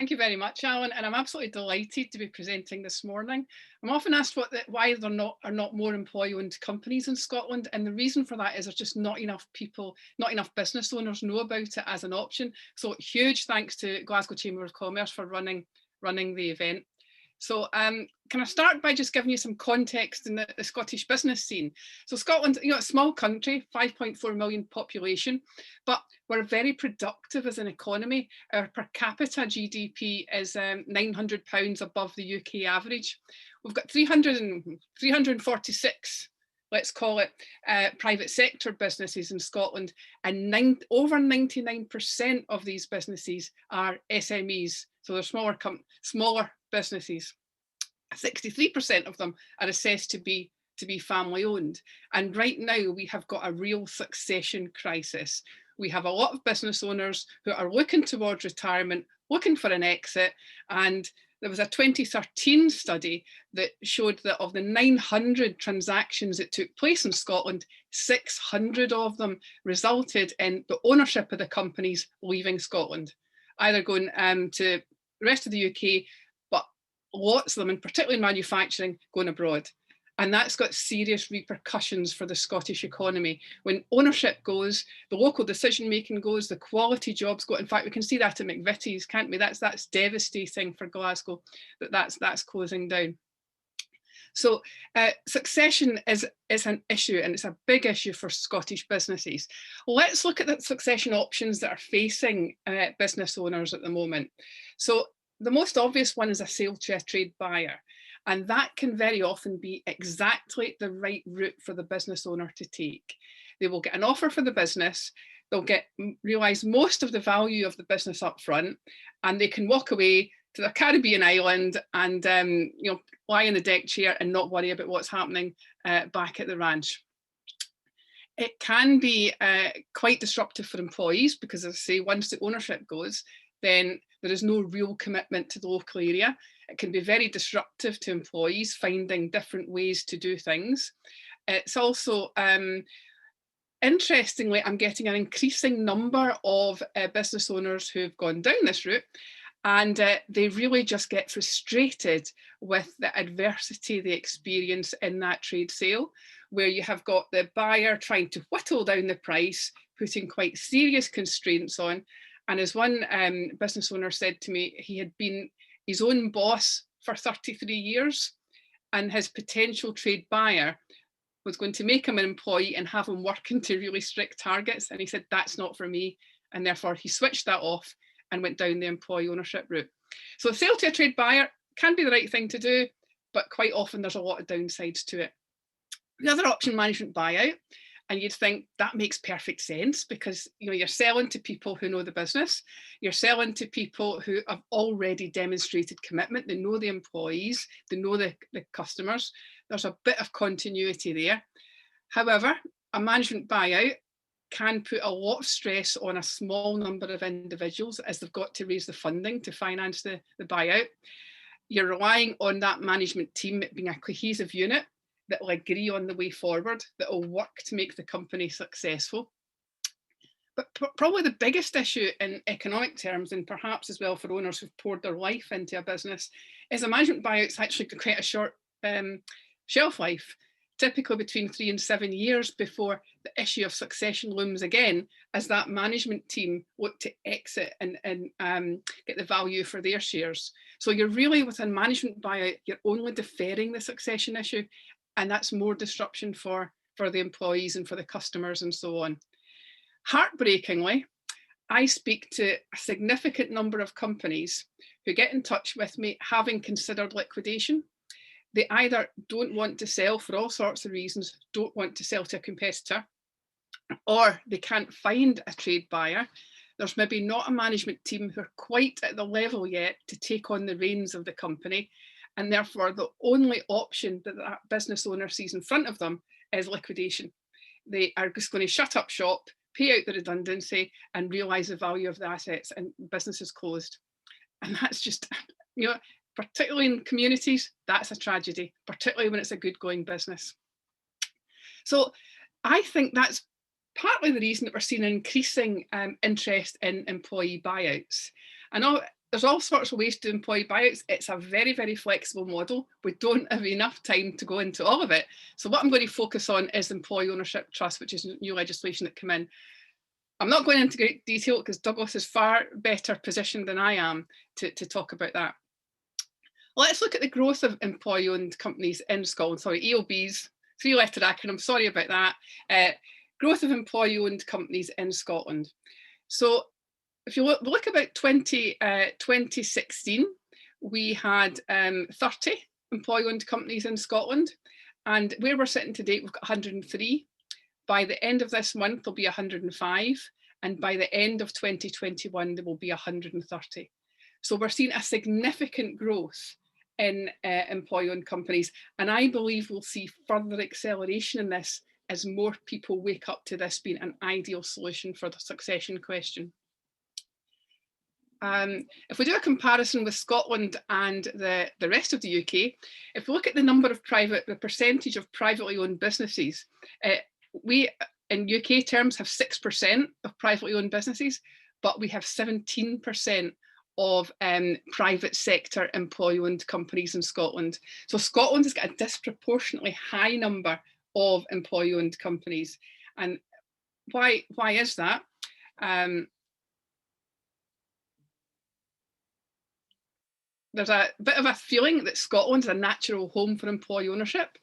Thank you very much, Alan, and I'm absolutely delighted to be presenting this morning. I'm often asked why there are not more employee-owned companies in Scotland, and the reason for that is there's just not enough people, not enough business owners know about it as an option. So huge thanks to Glasgow Chamber of Commerce for running the event. So can I start by just giving you some context in the Scottish business scene? So Scotland, a small country, 5.4 million population, but we're very productive as an economy. Our per capita GDP is £900 above the UK average. We've got 346, let's call it, private sector businesses in Scotland, and over 99% of these businesses are SMEs, so they're smaller businesses. 63% of them are assessed to be family owned. And right now we have got a real succession crisis. We have a lot of business owners who are looking towards retirement, looking for an exit. And there was a 2013 study that showed that of the 900 transactions that took place in Scotland, 600 of them resulted in the ownership of the companies leaving Scotland, either going to the rest of the UK, but lots of them, and particularly in manufacturing, going abroad. And that's got serious repercussions for the Scottish economy. When ownership goes, the local decision making goes, the quality jobs go. In fact, we can see that at McVitie's, can't we? That's devastating for Glasgow, that's closing down. So succession is an issue, and it's a big issue for Scottish businesses. Let's look at the succession options that are facing business owners at the moment. So the most obvious one is a sale to a trade buyer. And that can very often be exactly the right route for the business owner to take. They will get an offer for the business, they'll realise most of the value of the business up front, and they can walk away to the Caribbean island and lie in the deck chair and not worry about what's happening back at the ranch. It can be quite disruptive for employees because, as I say, once the ownership goes, then there is no real commitment to the local area. It can be very disruptive to employees finding different ways to do things. It's also, interestingly, I'm getting an increasing number of business owners who've gone down this route, and they really just get frustrated with the adversity they experience in that trade sale, where you have got the buyer trying to whittle down the price, putting quite serious constraints on. And as one business owner said to me, he had been his own boss for 33 years, and his potential trade buyer was going to make him an employee and have him working to really strict targets. And he said, that's not for me. And therefore he switched that off and went down the employee ownership route. So a sale to a trade buyer can be the right thing to do, but quite often there's a lot of downsides to it. The other option, management buyout. And you'd think that makes perfect sense because you're selling to people who know the business. You're selling to people who have already demonstrated commitment. They know the employees, they know the customers. There's a bit of continuity there. However, a management buyout can put a lot of stress on a small number of individuals as they've got to raise the funding to finance the buyout. You're relying on that management team being a cohesive unit that will agree on the way forward, that will work to make the company successful. But probably the biggest issue in economic terms, and perhaps as well for owners who've poured their life into a business, is a management buyout's actually quite a short shelf life, typically between 3 and 7 years before the issue of succession looms again, as that management team look to exit and get the value for their shares. So you're really, with a management buyout, you're only deferring the succession issue, and that's more disruption for the employees and for the customers and so on. Heartbreakingly, I speak to a significant number of companies who get in touch with me having considered liquidation. They either don't want to sell for all sorts of reasons, don't want to sell to a competitor, or they can't find a trade buyer. There's maybe not a management team who are quite at the level yet to take on the reins of the company. And therefore, the only option that that business owner sees in front of them is liquidation. They are just going to shut up shop, pay out the redundancy, and realise the value of the assets, and business is closed. And that's just, particularly in communities, that's a tragedy, particularly when it's a good going business. So I think that's partly the reason that we're seeing an increasing interest in employee buyouts. I know there's all sorts of ways to do employee buyouts. It's a very, very flexible model. We don't have enough time to go into all of it. So what I'm going to focus on is employee ownership trust, which is new legislation that came in. I'm not going into great detail because Douglas is far better positioned than I am to talk about that. Let's look at the growth of employee-owned companies in Scotland. Sorry, EOBs, three-letter acronym, sorry about that. Growth of employee-owned companies in Scotland. So if you look about 2016, we had 30 employee-owned companies in Scotland, and where we're sitting today, we've got 103. By the end of this month, there'll be 105, and by the end of 2021, there will be 130. So we're seeing a significant growth in employee-owned companies, and I believe we'll see further acceleration in this as more people wake up to this being an ideal solution for the succession question. If we do a comparison with Scotland and the rest of the UK, if we look at the number of the percentage of privately owned businesses, we in UK terms have 6% of privately owned businesses, but we have 17% of private sector employee-owned companies in Scotland. So Scotland has got a disproportionately high number of employee-owned companies. And why is that? There's a bit of a feeling that Scotland's a natural home for employee ownership.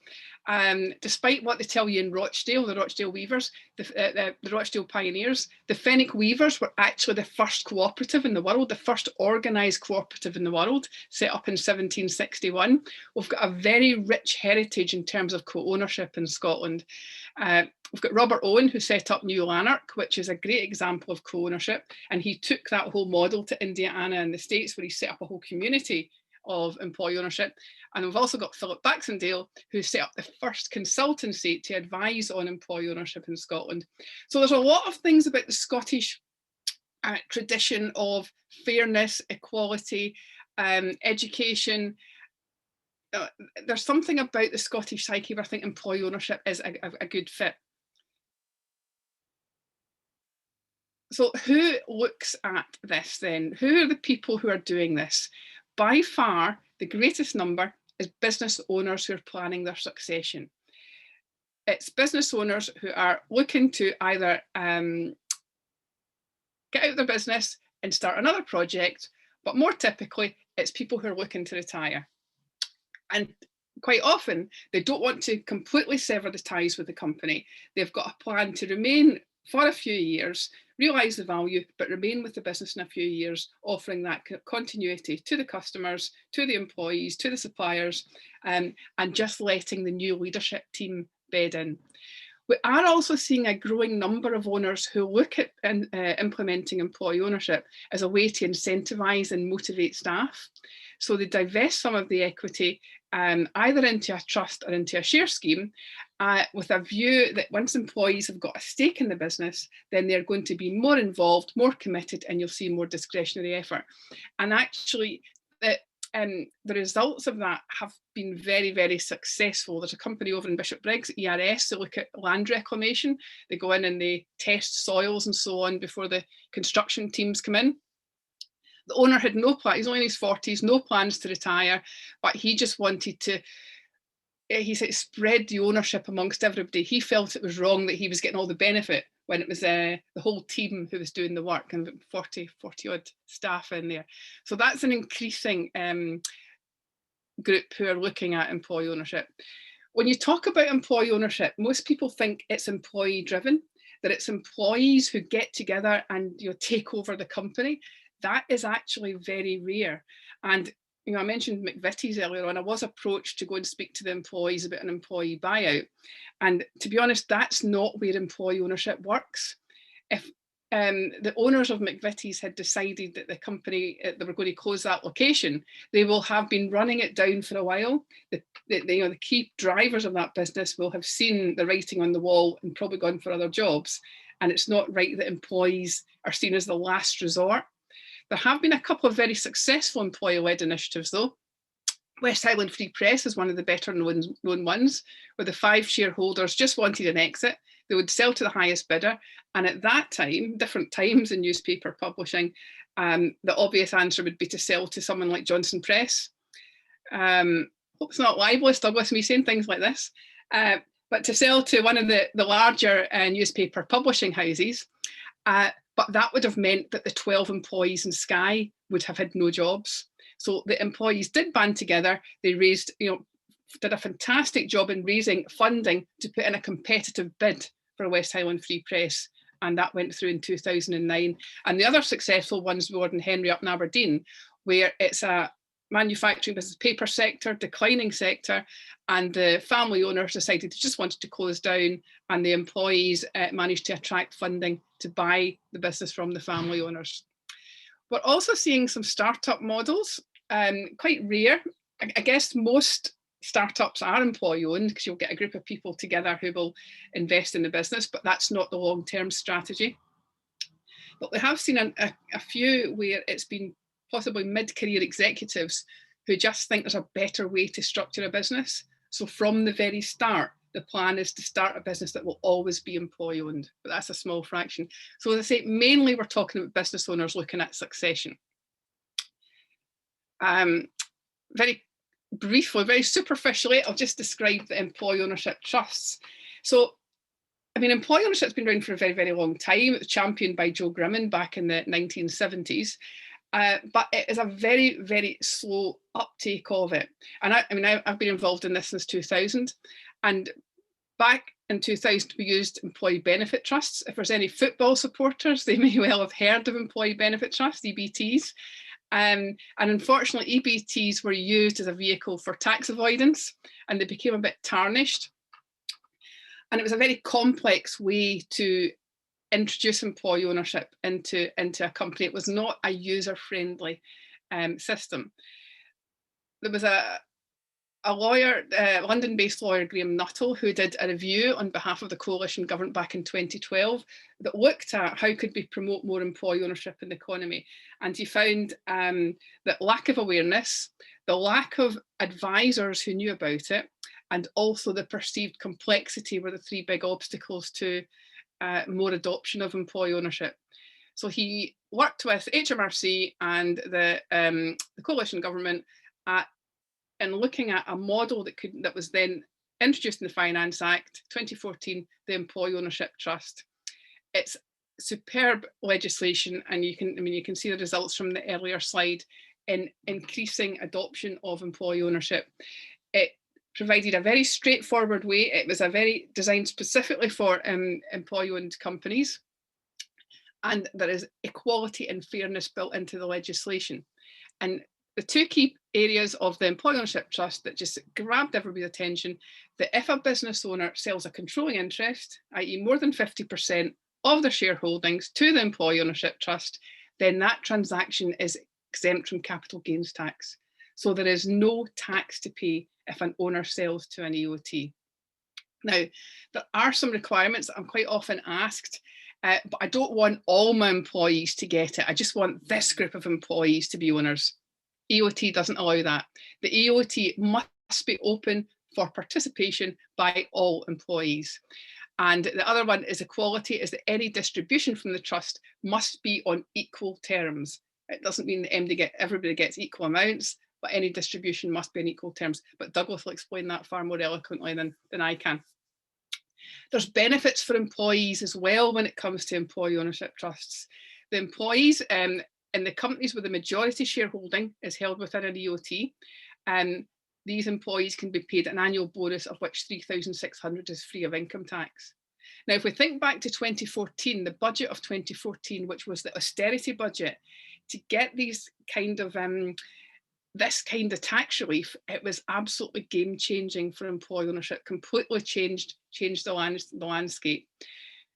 Despite what they tell you in Rochdale, the Rochdale Weavers, the Rochdale Pioneers, the Fenwick Weavers were actually the first cooperative in the world, the first organised cooperative in the world, set up in 1761. We've got a very rich heritage in terms of co-ownership in Scotland. We've got Robert Owen, who set up New Lanark, which is a great example of co-ownership, and he took that whole model to Indiana in the States, where he set up a whole community of employee ownership. And we've also got Philip Baxendale, who set up the first consultancy to advise on employee ownership in Scotland. So there's a lot of things about the Scottish tradition of fairness, equality, education. There's something about the Scottish psyche where I think employee ownership is a good fit. So who looks at this then? Who are the people who are doing this? By far, the greatest number is business owners who are planning their succession. It's business owners who are looking to either get out of their business and start another project, but more typically, it's people who are looking to retire. And quite often, they don't want to completely sever the ties with the company. They've got a plan to remain for a few years, realise the value, but remain with the business in a few years, offering that continuity to the customers, to the employees, to the suppliers, and just letting the new leadership team bed in. We are also seeing a growing number of owners who look at implementing employee ownership as a way to incentivise and motivate staff. So they divest some of the equity either into a trust or into a share scheme with a view that once employees have got a stake in the business, then they're going to be more involved, more committed, and you'll see more discretionary effort. And actually, the results of that have been very, very successful. There's a company over in Bishopbriggs, ERS, they look at land reclamation. They go in and they test soils and so on before the construction teams come in. The owner had no plan, he's only in his 40s, no plans to retire, but he just wanted to, he said, spread the ownership amongst everybody. He felt it was wrong that he was getting all the benefit when it was the whole team who was doing the work, and 40 odd staff in there. So that's an increasing group who are looking at employee ownership. When you talk about employee ownership, most people think it's employee driven, that it's employees who get together and take over the company. That is actually very rare. And I mentioned McVitie's earlier on. I was approached to go and speak to the employees about an employee buyout. And to be honest, that's not where employee ownership works. If the owners of McVitie's had decided that the company, they were going to close that location, they will have been running it down for a while. The key drivers of that business will have seen the writing on the wall and probably gone for other jobs. And it's not right that employees are seen as the last resort. There have been a couple of very successful employee-led initiatives, though. West Highland Free Press is one of the better known ones, where the 5 shareholders just wanted an exit. They would sell to the highest bidder. And at that time, different times in newspaper publishing, the obvious answer would be to sell to someone like Johnson Press. Hope it's not libelous, Douglas, me saying things like this. But to sell to one of the larger newspaper publishing houses. But that would have meant that the 12 employees in Sky would have had no jobs. So the employees did band together. They raised, did a fantastic job in raising funding to put in a competitive bid for West Highland Free Press. And that went through in 2009. And the other successful ones were in Henry up in Aberdeen, where it's a manufacturing business, paper sector, declining sector, and the family owners decided they just wanted to close down, and the employees managed to attract funding to buy the business from the family owners. We're also seeing some startup models, quite rare. I guess most startups are employee owned because you'll get a group of people together who will invest in the business, but that's not the long-term strategy. But we have seen a few where it's been possibly mid-career executives who just think there's a better way to structure a business. So from the very start, the plan is to start a business that will always be employee owned, but that's a small fraction. So as I say, mainly we're talking about business owners looking at succession. Very briefly, very superficially, I'll just describe the employee ownership trusts. So, I mean, employee ownership has been around for a very, very long time. It was championed by Joe Grimman back in the 1970s. But it is a very, very slow uptake of it. And I've been involved in this since 2000. And back in 2000, we used employee benefit trusts. If there's any football supporters, they may well have heard of employee benefit trusts, EBTs. And unfortunately, EBTs were used as a vehicle for tax avoidance, and they became a bit tarnished. And it was a very complex way to introduce employee ownership into a company. It was not a user-friendly system. There was a lawyer, London-based lawyer, Graham Nuttall, who did a review on behalf of the coalition government back in 2012 that looked at how could we promote more employee ownership in the economy. And he found that lack of awareness, the lack of advisors who knew about it, and also the perceived complexity were the three big obstacles to more adoption of employee ownership. So he worked with HMRC and the coalition government in looking at a model that was then introduced in the Finance Act 2014, the Employee Ownership Trust. It's superb legislation, and you can see the results from the earlier slide in increasing adoption of employee ownership. It provided a very straightforward way. It was a very designed specifically for employee-owned companies, and there is equality and fairness built into the legislation. And the two key areas of the employee ownership trust that just grabbed everybody's attention, that if a business owner sells a controlling interest, i.e. more than 50% of their shareholdings to the employee ownership trust, then that transaction is exempt from capital gains tax. So there is no tax to pay if an owner sells to an EOT. Now, there are some requirements that I'm quite often asked, but I don't want all my employees to get it. I just want this group of employees to be owners. EOT doesn't allow that. The EOT must be open for participation by all employees. And the other one is equality, is that any distribution from the trust must be on equal terms. It doesn't mean that everybody gets equal amounts, but any distribution must be on equal terms. But Douglas will explain that far more eloquently than I can. There's benefits for employees as well when it comes to employee ownership trusts. The employees in the companies where the majority shareholding is held within an EOT, these employees can be paid an annual bonus of which 3,600 is free of income tax. Now, if we think back to 2014, the budget of 2014, which was the austerity budget, to get these kind of this kind of tax relief, it was absolutely game-changing for employee ownership, completely changed the landscape.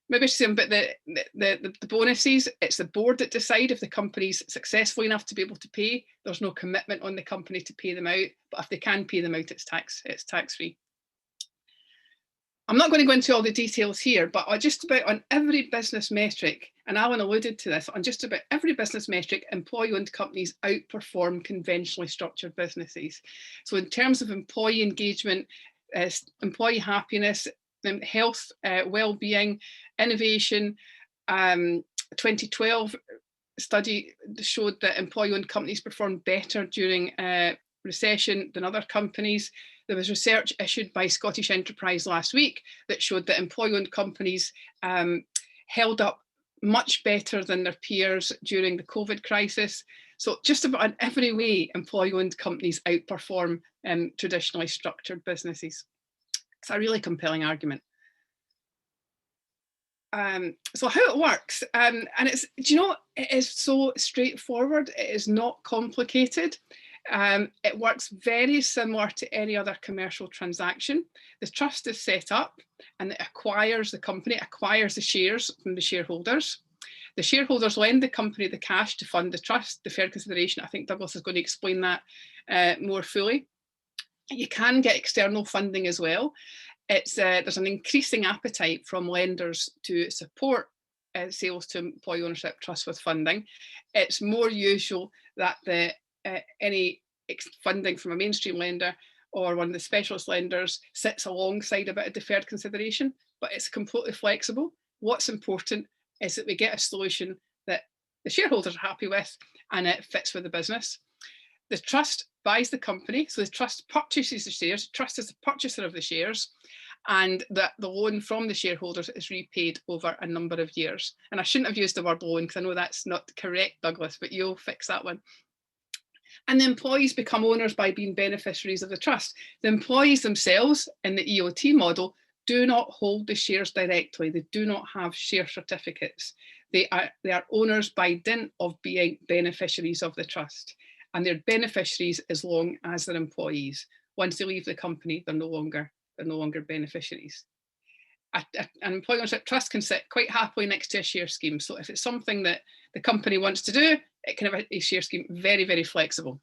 Maybe some, but the bonuses, it's the board that decide if the company's successful enough to be able to pay. There's no commitment on the company to pay them out, but if they can pay them out, it's tax-free. I'm not going to go into all the details here, but just about on every business metric, and Alan alluded to this, on just about every business metric, employee-owned companies outperform conventionally structured businesses. So in terms of employee engagement, employee happiness, health, wellbeing, innovation. 2012 study showed that employee-owned companies performed better during recession than other companies. There was research issued by Scottish Enterprise last week that showed that employee-owned companies held up much better than their peers during the COVID crisis. So just about in every way, employee-owned companies outperform traditionally structured businesses. It's a really compelling argument. So how it works, and it's, do you know, it is so straightforward. It is not complicated. It works very similar to any other commercial transaction. The trust is set up and it acquires, the company acquires the shares from the shareholders. The shareholders lend the company the cash to fund the trust, deferred consideration. I think Douglas is going to explain that more fully. You can get external funding as well. There's an increasing appetite from lenders to support sales to employee ownership trusts with funding. It's more usual that any funding from a mainstream lender or one of the specialist lenders sits alongside a bit of deferred consideration, but it's completely flexible. What's important is that we get a solution that the shareholders are happy with and it fits with the business. The trust buys the company, so the trust purchases the shares. The trust is the purchaser of the shares, and that the loan from the shareholders is repaid over a number of years. And I shouldn't have used the word loan because I know that's not correct, Douglas, but you'll fix that one. And the employees become owners by being beneficiaries of the trust. The employees themselves in the EOT model do not hold the shares directly. They do not have share certificates. They are owners by dint of being beneficiaries of the trust. And they're beneficiaries as long as they're employees. Once they leave the company, they're no longer beneficiaries. An employee ownership trust can sit quite happily next to a share scheme. So if it's something that the company wants to do, it can have a share scheme, very, very flexible.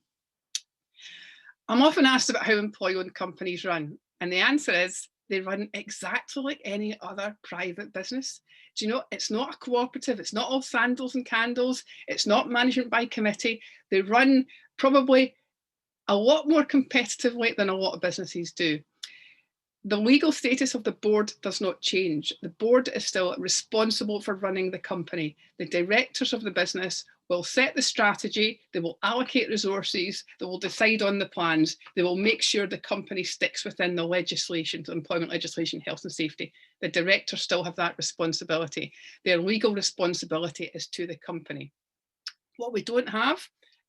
I'm often asked about how employee-owned companies run, and the answer is they run exactly like any other private business. Do you know, it's not a cooperative, it's not all sandals and candles, it's not management by committee. They run probably a lot more competitively than a lot of businesses do. The legal status of the board does not change. The board is still responsible for running the company. The directors of the business will set the strategy, they will allocate resources, they will decide on the plans, they will make sure the company sticks within the legislation, the employment legislation, health and safety. The directors still have that responsibility. Their legal responsibility is to the company. What we don't have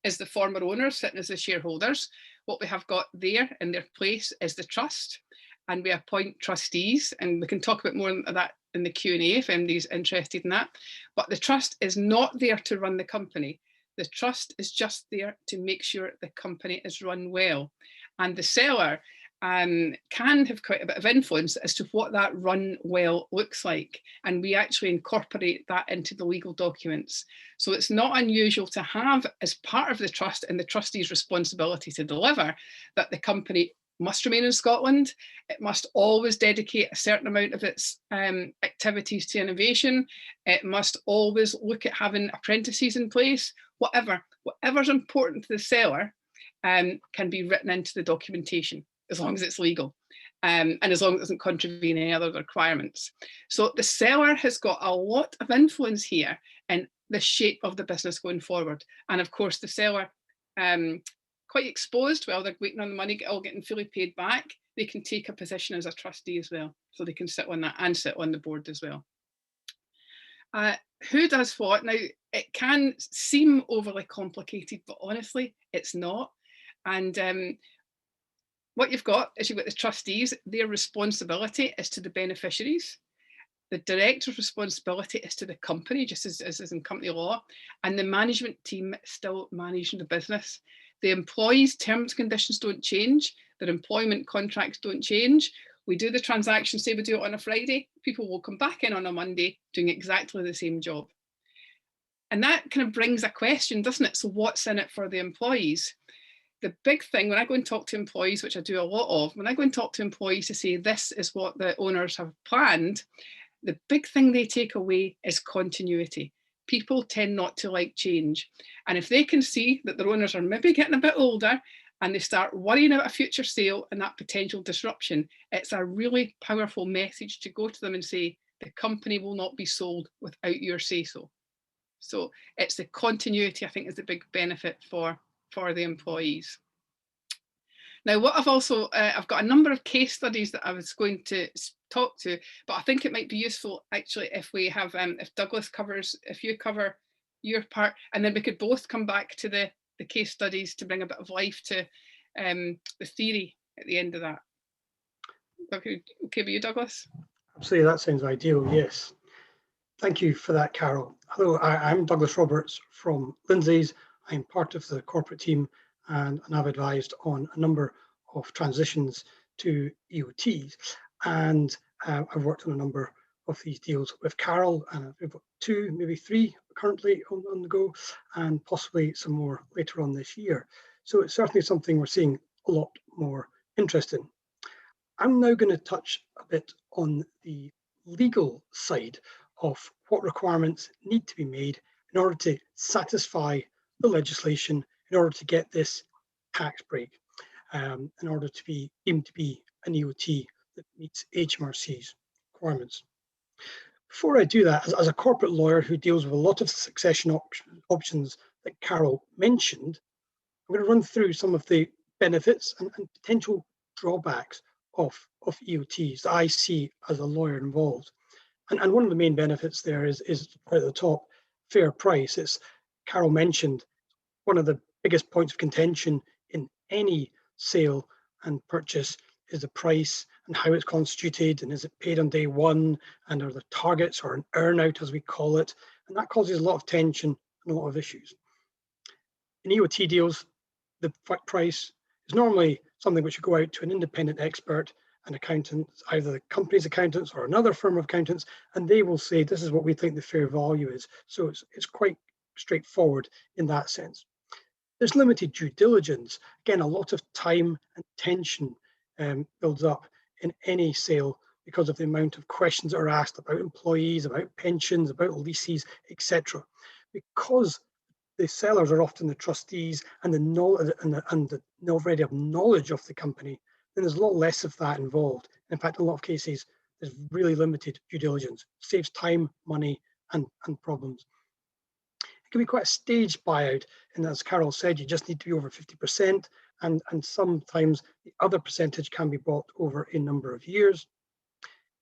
is the former owners sitting as the shareholders. What we have got there in their place is the trust, and we appoint trustees, and we can talk a bit more of that in the Q&A if anybody's interested in that. But the trust is not there to run the company. The trust is just there to make sure the company is run well. And the seller can have quite a bit of influence as to what that run well looks like. And we actually incorporate that into the legal documents. So it's not unusual to have as part of the trust and the trustee's responsibility to deliver that the company must remain in Scotland. It must always dedicate a certain amount of its activities to innovation. It must always look at having apprentices in place. Whatever's important to the seller can be written into the documentation, as long as it's legal and as long as it doesn't contravene any other requirements. So the seller has got a lot of influence here in the shape of the business going forward. And of course, the seller, quite exposed while they're waiting on the money all getting fully paid back, they can take a position as a trustee as well. So they can sit on that and sit on the board as well. Who does what? Now, it can seem overly complicated, but honestly, it's not. And what you've got is you've got the trustees. Their responsibility is to the beneficiaries. The director's responsibility is to the company, just as is in company law. And the management team still managing the business. The employees' terms and conditions don't change. Their employment contracts don't change. We do the transaction, say we do it on a Friday, people will come back in on a Monday doing exactly the same job. And that kind of brings a question, doesn't it? So what's in it for the employees? The big thing, when I go and talk to employees, which I do a lot of, when I go and talk to employees to say this is what the owners have planned, the big thing they take away is continuity. People tend not to like change. And if they can see that their owners are maybe getting a bit older and they start worrying about a future sale and that potential disruption, it's a really powerful message to go to them and say, the company will not be sold without your say so. So it's the continuity, I think, is the big benefit for the employees. Now, what I've also, I've got a number of case studies that I was going to talk to, but I think it might be useful actually if we have, if Douglas covers, if you cover your part, and then we could both come back to the case studies to bring a bit of life to the theory at the end of that. Okay with you, Douglas? Absolutely, that sounds ideal, yes. Thank you for that, Carole. Hello, I'm Douglas Roberts from Lindsays. I'm part of the corporate team and I've advised on a number of transitions to EOTs. And I've worked on a number of these deals with Carole, and we've got 2, maybe 3 currently on the go, and possibly some more later on this year. So it's certainly something we're seeing a lot more interest in. I'm now going to touch a bit on the legal side of what requirements need to be made in order to satisfy the legislation, in order to get this tax break, in order to be deemed to be an EOT that meets HMRC's requirements. Before I do that, as a corporate lawyer who deals with a lot of succession options that Carole mentioned, I'm going to run through some of the benefits and potential drawbacks of EOTs that I see as a lawyer involved. And one of the main benefits there is right at the top, fair price. It's, Carole mentioned, one of the biggest points of contention in any sale and purchase is the price and how it's constituted, and is it paid on day one, and are there targets or an earn out as we call it, and that causes a lot of tension and a lot of issues. In EOT deals, the price is normally something which should go out to an independent expert, an accountant, either the company's accountants or another firm of accountants, and they will say, this is what we think the fair value is. So it's quite straightforward in that sense. There's limited due diligence. Again, a lot of time and tension builds up in any sale because of the amount of questions that are asked about employees, about pensions, about leases, etc. Because the sellers are often the trustees and the already have knowledge of the company, then there's a lot less of that involved. In fact, in a lot of cases, there's really limited due diligence. It saves time, money, and problems. It can be quite a staged buyout, and as Carole said, you just need to be over 50%, and sometimes the other percentage can be bought over a number of years.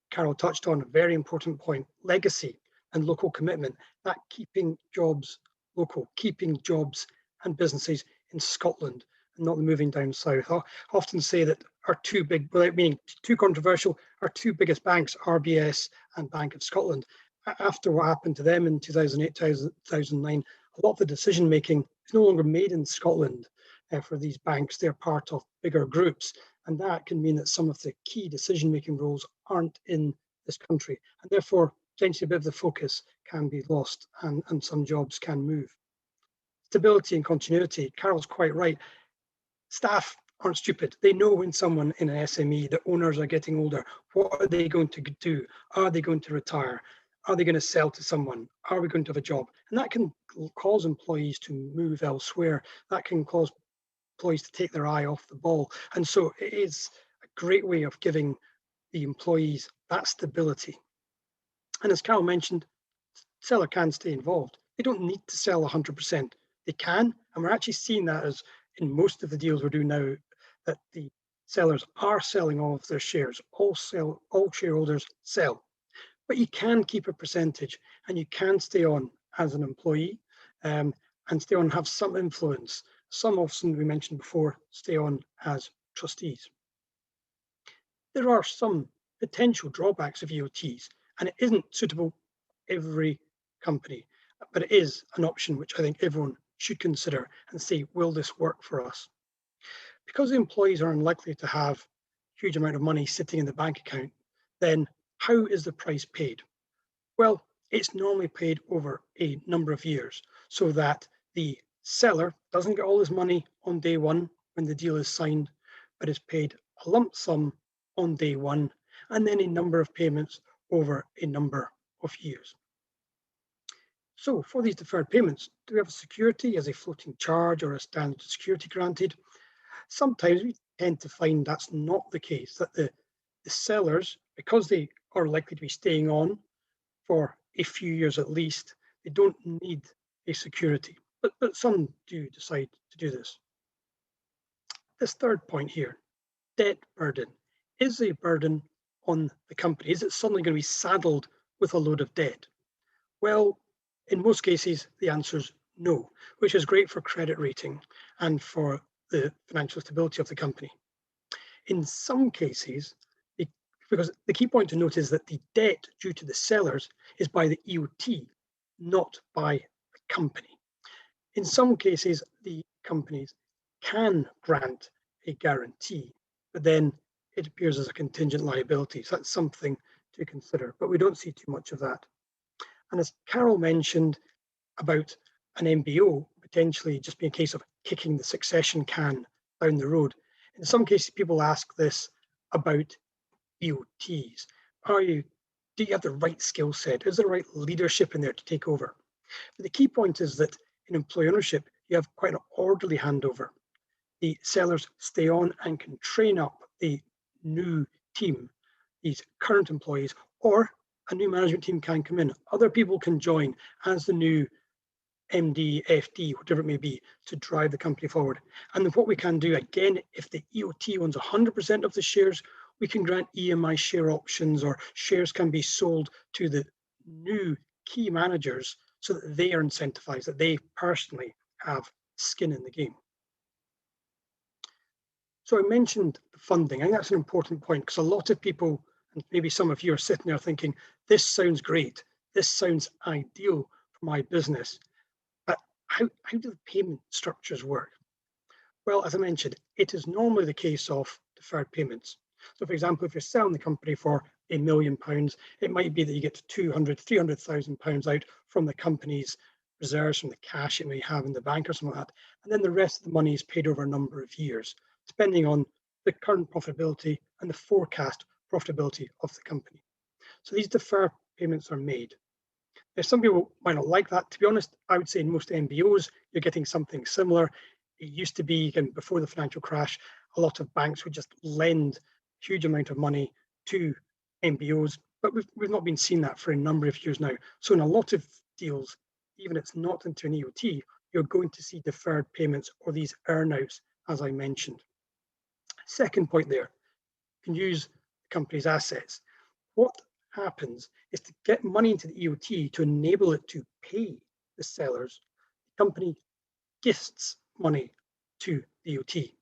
Carole touched on a very important point, legacy and local commitment, that keeping jobs local, keeping jobs and businesses in Scotland and not moving down south. I often say that our 2 big, without meaning too controversial, our 2 biggest banks, RBS and Bank of Scotland, after what happened to them in 2008, 2009, a lot of the decision making is no longer made in Scotland for these banks. They're part of bigger groups, and that can mean that some of the key decision making roles aren't in this country, and therefore potentially a bit of the focus can be lost, and some jobs can move. Stability and continuity, Carole's quite right. Staff aren't stupid. They know when someone in an SME, the owners are getting older, what are they going to do? Are they going to retire? Are they going to sell to someone? Are we going to have a job? And that can cause employees to move elsewhere. That can cause employees to take their eye off the ball. And so it is a great way of giving the employees that stability. And as Carole mentioned, seller can stay involved. They don't need to sell 100%. They can, and we're actually seeing that as in most of the deals we're doing now, that the sellers are selling all of their shares. All shareholders sell. But you can keep a percentage, and you can stay on as an employee and stay on and have some influence. Some often, we mentioned before, stay on as trustees. There are some potential drawbacks of EOTs, and it isn't suitable for every company, but it is an option which I think everyone should consider and see, will this work for us? Because the employees are unlikely to have a huge amount of money sitting in the bank account, then how is the price paid? Well, it's normally paid over a number of years so that the seller doesn't get all his money on day one when the deal is signed, but is paid a lump sum on day one, and then a number of payments over a number of years. So for these deferred payments, do we have a security as a floating charge or a standard security granted? Sometimes we tend to find that's not the case, that the sellers, because they are likely to be staying on for a few years at least, they don't need a security. But some do decide to do this. This third point here, debt burden, is a burden on the company. Is it suddenly going to be saddled with a load of debt? Well, in most cases, the answer is no, which is great for credit rating and for the financial stability of the company. In some cases, because the key point to note is that the debt due to the sellers is by the EOT, not by the company. In some cases, the companies can grant a guarantee, but then it appears as a contingent liability. So that's something to consider, but we don't see too much of that. And as Carole mentioned about an MBO potentially just being a case of kicking the succession can down the road, in some cases people ask this about EOTs. Do you have the right skill set? Is there the right leadership in there to take over? But the key point is that in employee ownership, you have quite an orderly handover. The sellers stay on and can train up the new team, these current employees, or a new management team can come in. Other people can join as the new MD, FD, whatever it may be, to drive the company forward. And then what we can do, again, if the EOT owns 100% of the shares, we can grant EMI share options, or shares can be sold to the new key managers so that they are incentivized, that they personally have skin in the game. So I mentioned funding. I think that's an important point, because a lot of people, and maybe some of you, are sitting there thinking, this sounds great. This sounds ideal for my business. But how do the payment structures work? Well, as I mentioned, it is normally the case of deferred payments. So for example, if you're selling the company for £1 million, it might be that you get 200, 300,000 pounds out from the company's reserves, from the cash it may have in the bank or something like that. And then the rest of the money is paid over a number of years, depending on the current profitability and the forecast profitability of the company. So these deferred payments are made. Now, some people might not like that. To be honest, I would say in most MBOs, you're getting something similar. It used to be, again, before the financial crash, a lot of banks would just lend a huge amount of money to MBOs, but we've not been seeing that for a number of years now. So in a lot of deals, even if it's not into an EOT, you're going to see deferred payments or these earnouts, as I mentioned. Second point there, you can use the company's assets. What happens is to get money into the EOT to enable it to pay the sellers. The company gifts money to the EOT.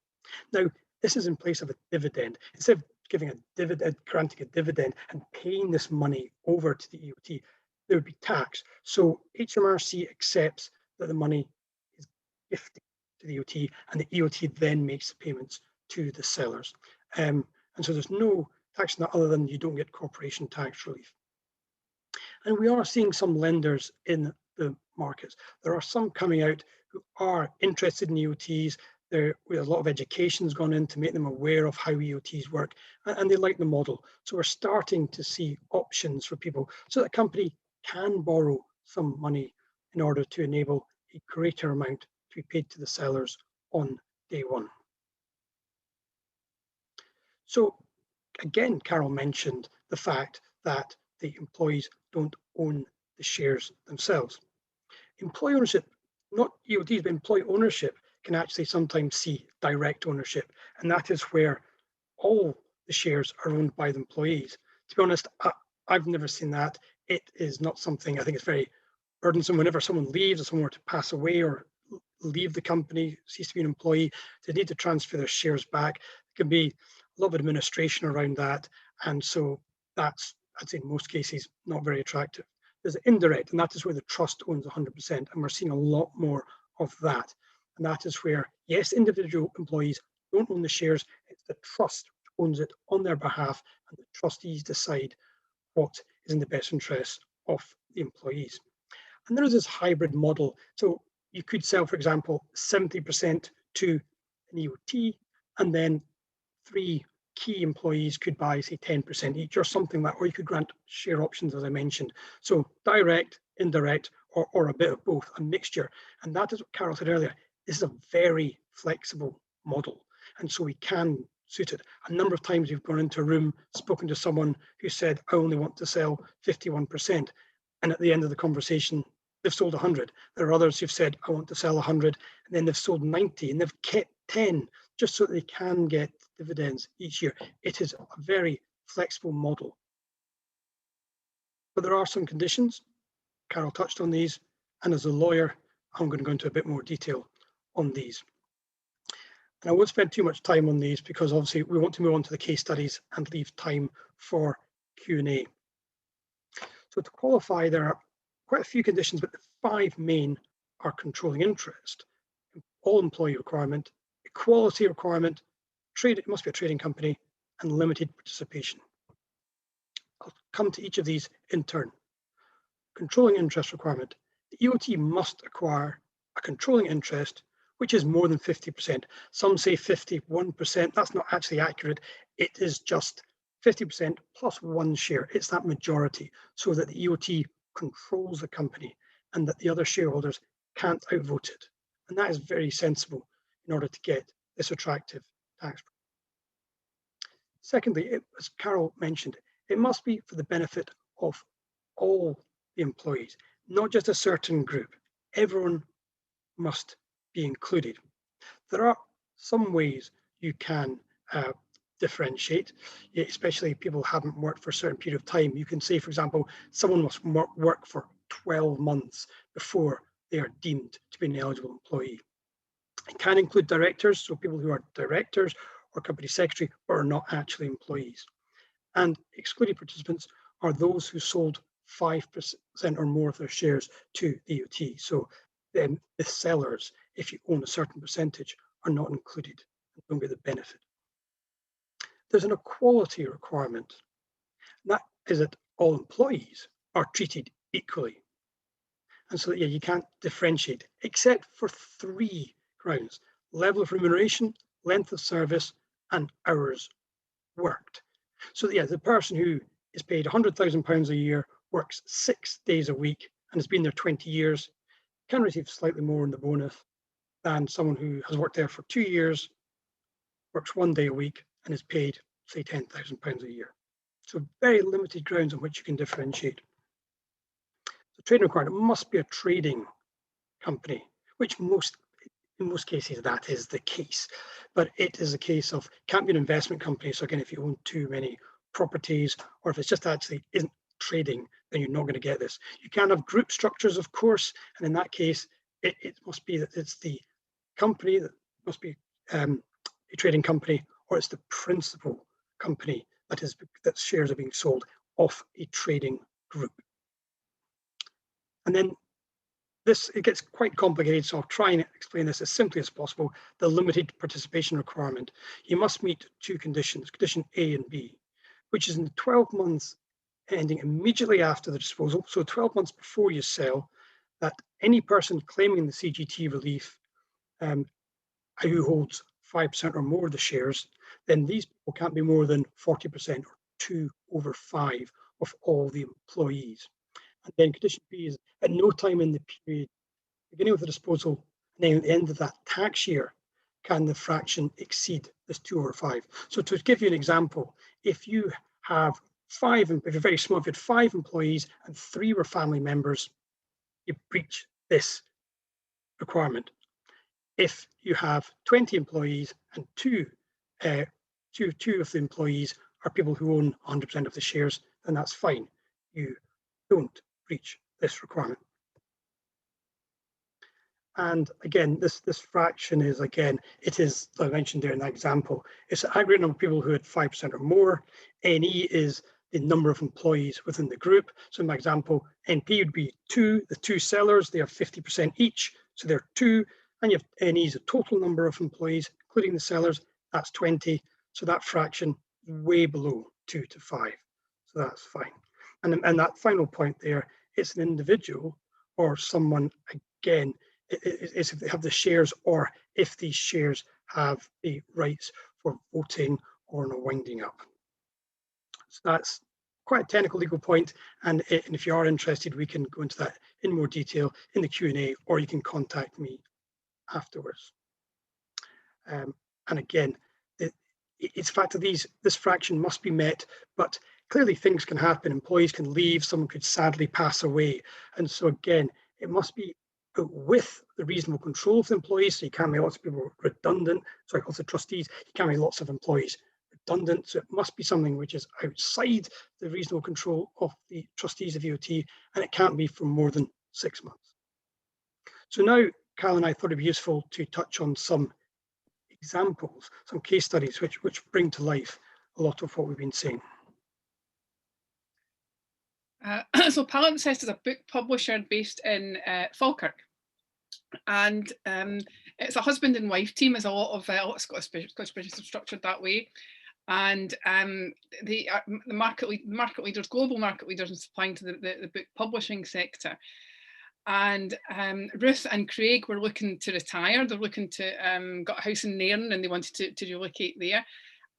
Now, this is in place of a dividend. Instead of giving a dividend, granting a dividend and paying this money over to the EOT, there would be tax. So HMRC accepts that the money is gifted to the EOT, and the EOT then makes the payments to the sellers. And so there's no tax on that other than you don't get corporation tax relief. And we are seeing some lenders in the markets. There are some coming out who are interested in EOTs. With a lot of education has gone in to make them aware of how EOTs work, and they like the model. So we're starting to see options for people so that a company can borrow some money in order to enable a greater amount to be paid to the sellers on day one. So again, Carole mentioned the fact that the employees don't own the shares themselves. Employee ownership, not EOTs, but employee ownership can actually sometimes see direct ownership, and that is where all the shares are owned by the employees. To be honest, I've never seen that. It is not something, I think it's very burdensome whenever someone leaves or someone were to pass away or leave the company, cease to be an employee, they need to transfer their shares back. It can be a lot of administration around that, and so that's, I'd say in most cases, not very attractive. There's indirect, and that is where the trust owns 100%, and we're seeing a lot more of that. And that is where, yes, individual employees don't own the shares, it's the trust which owns it on their behalf, and the trustees decide what is in the best interest of the employees. And there is this hybrid model. So you could sell, for example, 70% to an EOT, and then 3 key employees could buy, say, 10% each or something like that, or you could grant share options, as I mentioned. So direct, indirect, or a bit of both, a mixture. And that is what Carole said earlier. This is a very flexible model. And so we can suit it. A number of times we've gone into a room, spoken to someone who said, I only want to sell 51%. And at the end of the conversation, they've sold 100. There are others who've said, I want to sell 100, and then they've sold 90, and they've kept 10 just so that they can get dividends each year. It is a very flexible model. But there are some conditions. Carole touched on these, and as a lawyer, I'm going to go into a bit more detail on these. And I won't spend too much time on these because obviously we want to move on to the case studies and leave time for Q&A. So to qualify, there are quite a few conditions, but the 5 main are controlling interest, all employee requirement, equality requirement, trade, it must be a trading company, and limited participation. I'll come to each of these in turn. Controlling interest requirement. The EOT must acquire a controlling interest which is more than 50%. Some say 51%. That's not actually accurate. It is just 50% plus 1 share. It's that majority, so that the EOT controls the company and that the other shareholders can't outvote it. And that is very sensible in order to get this attractive tax. Secondly, as Carole mentioned, it must be for the benefit of all the employees, not just a certain group. Everyone must be included. There are some ways you can differentiate, especially if people haven't worked for a certain period of time. You can say, for example, someone must work for 12 months before they are deemed to be an eligible employee. It can include directors, so people who are directors or company secretary but are not actually employees. And excluded participants are those who sold 5% or more of their shares to the EOT. So then the sellers, if you own a certain percentage, are not included and don't get the benefit. There's an equality requirement. And that is that all employees are treated equally. And so, you can't differentiate, except for 3 grounds: level of remuneration, length of service, and hours worked. So, the person who is paid £100,000 a year, works 6 days a week, and has been there 20 years, can receive slightly more in the bonus than someone who has worked there for 2 years, works 1 day a week, and is paid, say, £10,000 a year. So very limited grounds on which you can differentiate. The trading requirement must be a trading company, which in most cases that is the case. But it is a case of can't be an investment company. So again, if you own too many properties, or if it's just actually isn't trading, then you're not going to get this. You can have group structures, of course, and in that case, it must be that it's the company that must be a trading company, or it's the principal company that shares are being sold off a trading group. And then it gets quite complicated, so I'll try and explain this as simply as possible. The limited participation requirement. You must meet 2 conditions, condition A and B, which is in the 12 months ending immediately after the disposal, so 12 months before you sell, that any person claiming the CGT relief who holds 5% or more of the shares, then these people can't be more than 40% or 2 over 5 of all the employees. And then condition B is at no time in the period beginning with the disposal and then at the end of that tax year can the fraction exceed this 2 over 5. So to give you an example, if you have 5, if you're very small, if you had 5 employees and 3 were family members, you breach this requirement. If you have 20 employees and two of the employees are people who own 100% of the shares, then that's fine. You don't breach this requirement. And again, this fraction is, again, it is, I mentioned there in that example, it's the aggregate number of people who had 5% or more. NE is the number of employees within the group. So in my example, NP would be 2, the 2 sellers, they have 50% each, so they're 2, and you have NE is a total number of employees, including the sellers, that's 20. So that fraction way below 2 to 5. So that's fine. And that final point there, it's an individual or someone, again, is if they have the shares or if these shares have the rights for voting or in a winding up. So that's quite a technical legal point, and if you are interested, we can go into that in more detail in the Q&A, or you can contact me afterwards. And again, it's the fact that this fraction must be met, but clearly things can happen. Employees can leave, someone could sadly pass away. And so again, it must be with the reasonable control of the employees. So you can't make lots of people redundant, sorry, lots of trustees, you can't make lots of employees redundant. So it must be something which is outside the reasonable control of the trustees of EOT, and it can't be for more than 6 months. So now, Carole and I thought it'd be useful to touch on some examples, some case studies which bring to life a lot of what we've been saying. So Palimpsest is a book publisher based in Falkirk, and it's a husband and wife team, as a lot of Scottish businesses are structured that way. And the market leaders, global market leaders in supplying to the book publishing sector. And Ruth and Craig were looking to retire. They're looking to got a house in Nairn, and they wanted to relocate there.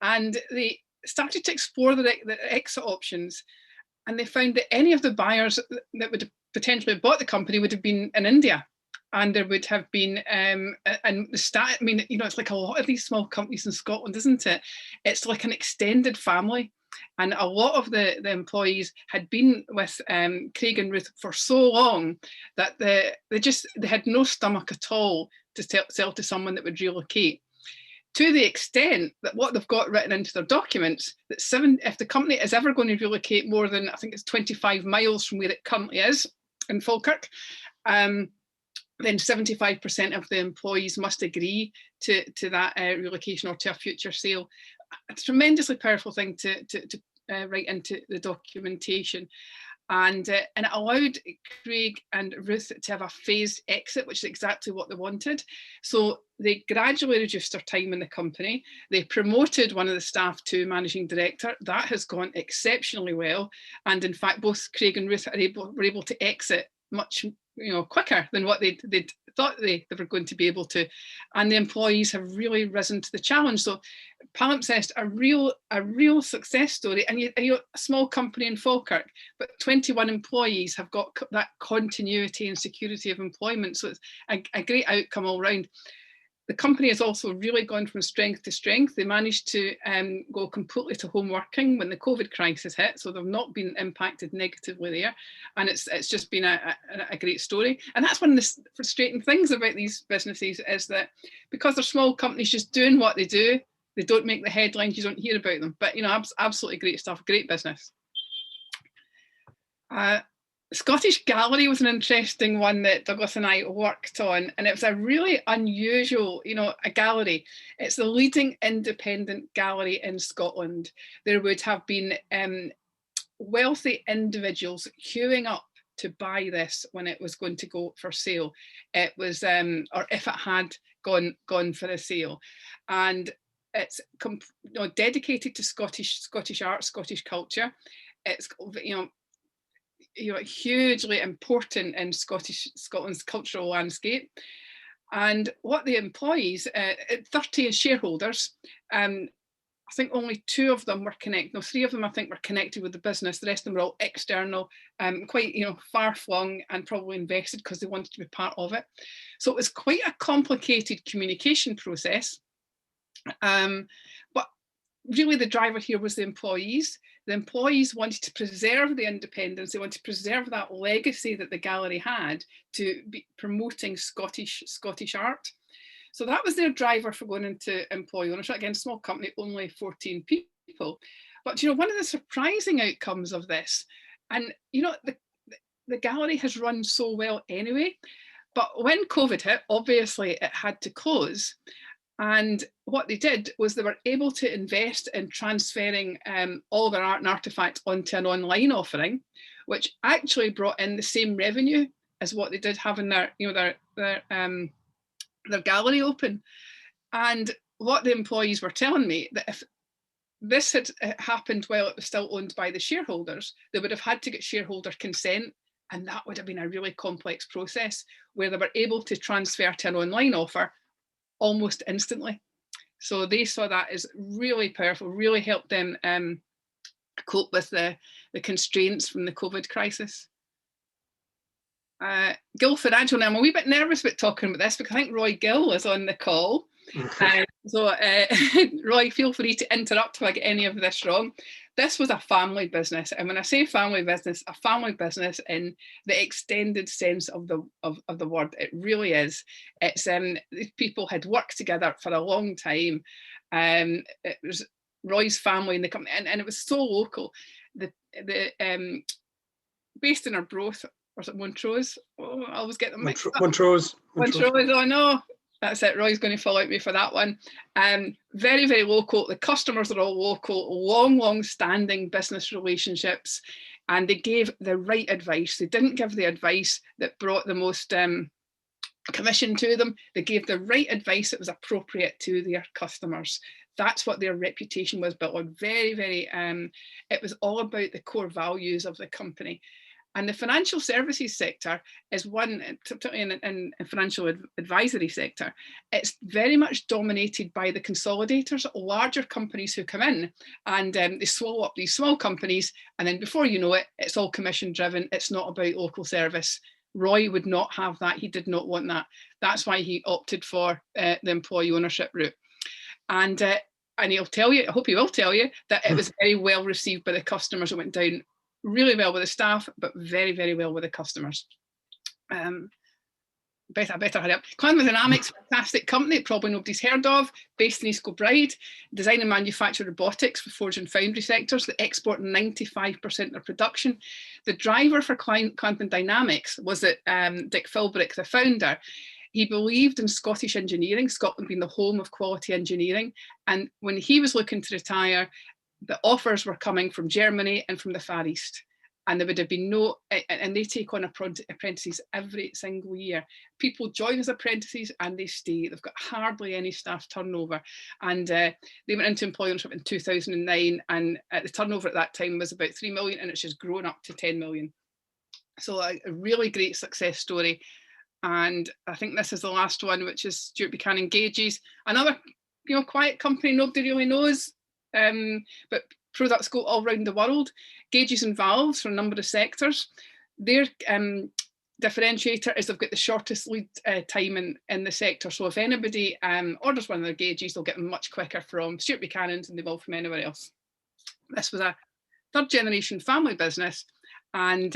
And they started to explore the exit options. And they found that any of the buyers that would have potentially bought the company would have been in India. And there would have been, and I mean, you know, it's like a lot of these small companies in Scotland, isn't it? It's like an extended family. And a lot of the employees had been with Craig and Ruth for so long that they had no stomach at all to sell to someone that would relocate. To the extent that what they've got written into their documents, that if the company is ever going to relocate more than, I think it's 25 miles from where it currently is in Falkirk, then 75% of the employees must agree to that relocation or to a future sale. A tremendously powerful thing to write into the documentation. And it allowed Craig and Ruth to have a phased exit, which is exactly what they wanted. So they gradually reduced their time in the company. They promoted one of the staff to managing director. That has gone exceptionally well. And in fact, both Craig and Ruth were able to exit much quicker than what they'd thought they were going to be able to. And the employees have really risen to the challenge. So Palimpsest, a real success story. And you're a small company in Falkirk, but 21 employees have got that continuity and security of employment. So it's a great outcome all round. The company has also really gone from strength to strength. They managed to go completely to home working when the COVID crisis hit, so they've not been impacted negatively there. And it's just been a great story. And that's one of the frustrating things about these businesses, is that because they're small companies just doing what they do, they don't make the headlines, you don't hear about them. But absolutely great stuff, great business. Scottish Gallery was an interesting one that Douglas and I worked on, and it was a really unusual, a gallery. It's the leading independent gallery in Scotland. There would have been wealthy individuals queuing up to buy this when it was going to go for sale. It was, or if it had gone for a sale, and it's dedicated to Scottish art, Scottish culture. It's hugely important in Scotland's cultural landscape. And what the employees, 30 shareholders, I think only 2 of them were connected. No, 3 of them I think were connected with the business. The rest of them were all external, quite far flung, and probably invested because they wanted to be part of it. So it was quite a complicated communication process. But really the driver here was the employees. The employees wanted to preserve the independence. They wanted to preserve that legacy that the gallery had to be promoting Scottish art. So that was their driver for going into employee ownership. Again, small company, only 14 people. But one of the surprising outcomes of this, and the gallery has run so well anyway, but when COVID hit, obviously it had to close. And what they did was they were able to invest in transferring all their art and artifacts onto an online offering, which actually brought in the same revenue as what they did having their gallery open. And what the employees were telling me, that if this had happened while it was still owned by the shareholders, they would have had to get shareholder consent. And that would have been a really complex process, where they were able to transfer to an online offer almost instantly. So they saw that as really powerful, really helped them cope with the constraints from the COVID crisis. Gill Financial, now I'm a wee bit nervous about talking about this because I think Roy Gill is on the call. So, Roy, feel free to interrupt if I get any of this wrong. This was a family business, and when I say family business, a family business in the extended sense of the word, it really is. It's these people had worked together for a long time. It was Roy's family in the company, and it was so local. The based in Arbroath, or was it Montrose? Oh, I always get them mixed up. Montrose. Oh no, that's it. Roy's going to fall out me for that one. Very, very local. The customers are all local, long standing business relationships, and they gave the right advice. They didn't give the advice that brought the most commission to them. They gave the right advice that was appropriate to their customers. That's what their reputation was built on. Very, very, it was all about the core values of the company. And the financial services sector is one, particularly in financial advisory sector, it's very much dominated by the consolidators, larger companies who come in and they swallow up these small companies. And then before you know it, it's all commission driven. It's not about local service. Roy would not have that. He did not want that. That's why he opted for the employee ownership route. And he'll tell you, I hope he will tell you, that it was very well received by the customers. It went down really well with the staff, but very, very well with the customers. Better hurry up. Climate Dynamics, fantastic company, probably nobody's heard of, based in East Kilbride, design and manufacture robotics for forge and foundry sectors. They export 95% of their production. The driver for Climate Dynamics was that Dick Philbrick, the founder, he believed in Scottish engineering, Scotland being the home of quality engineering. And when he was looking to retire, the offers were coming from Germany and from the Far East. And there would have been no, and they take on apprentices every single year. People join as apprentices and they stay. They've got hardly any staff turnover. And they went into employee ownership in 2009, and the turnover at that time was about 3 million, and it's just grown up to 10 million. So a really great success story. And I think this is the last one, which is Stuart Buchanan Gauges, another quiet company nobody really knows, but products go all around the world. Gauges and valves for a number of sectors. Their differentiator is they've got the shortest lead time in the sector. So if anybody orders one of their gauges, they'll get them much quicker from Stuart Buchanan's than they will from anywhere else. This was a third generation family business, and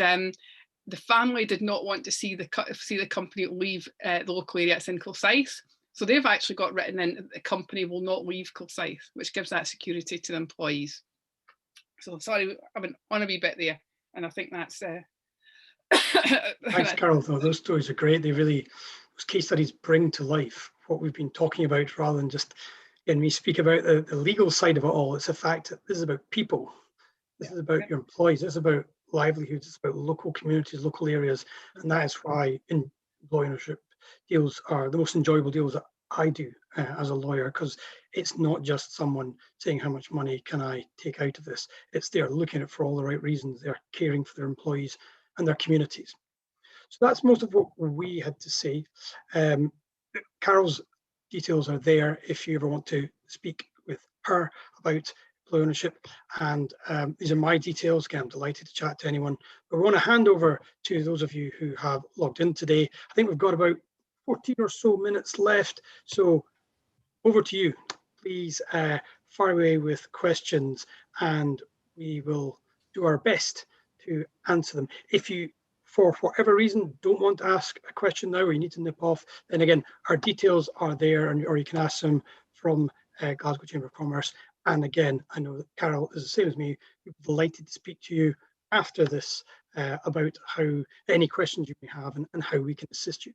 the family did not want to see the company leave the local area. It's in Kilsyth. So they've actually got written in that the company will not leave Kilsyth, which gives that security to the employees. So sorry, I went on a wee bit there, and I think that's. Thanks, Carole. Though those stories are great. Those case studies bring to life what we've been talking about, rather than just. And we speak about the legal side of it all. It's a fact that this is about people. This is about your employees. This is about livelihoods. It's about local communities, local areas, and that is why employee ownership deals are the most enjoyable deals that I do as a lawyer, because it's not just someone saying how much money can I take out of this. It's they're looking at it for all the right reasons. They're caring for their employees and their communities. So that's most of what we had to say. Carole's details are there if you ever want to speak with her about employee ownership, and these are my details. Again, I'm delighted to chat to anyone, but we want to hand over to those of you who have logged in today. I think we've got about 14 or so minutes left, so over to you. Please fire away with questions and we will do our best to answer them. If you, for whatever reason, don't want to ask a question now or you need to nip off, then again, our details are there, or you can ask them from Glasgow Chamber of Commerce. And again, I know that Carole is the same as me. We'd be delighted to speak to you after this about how any questions you may have and how we can assist you.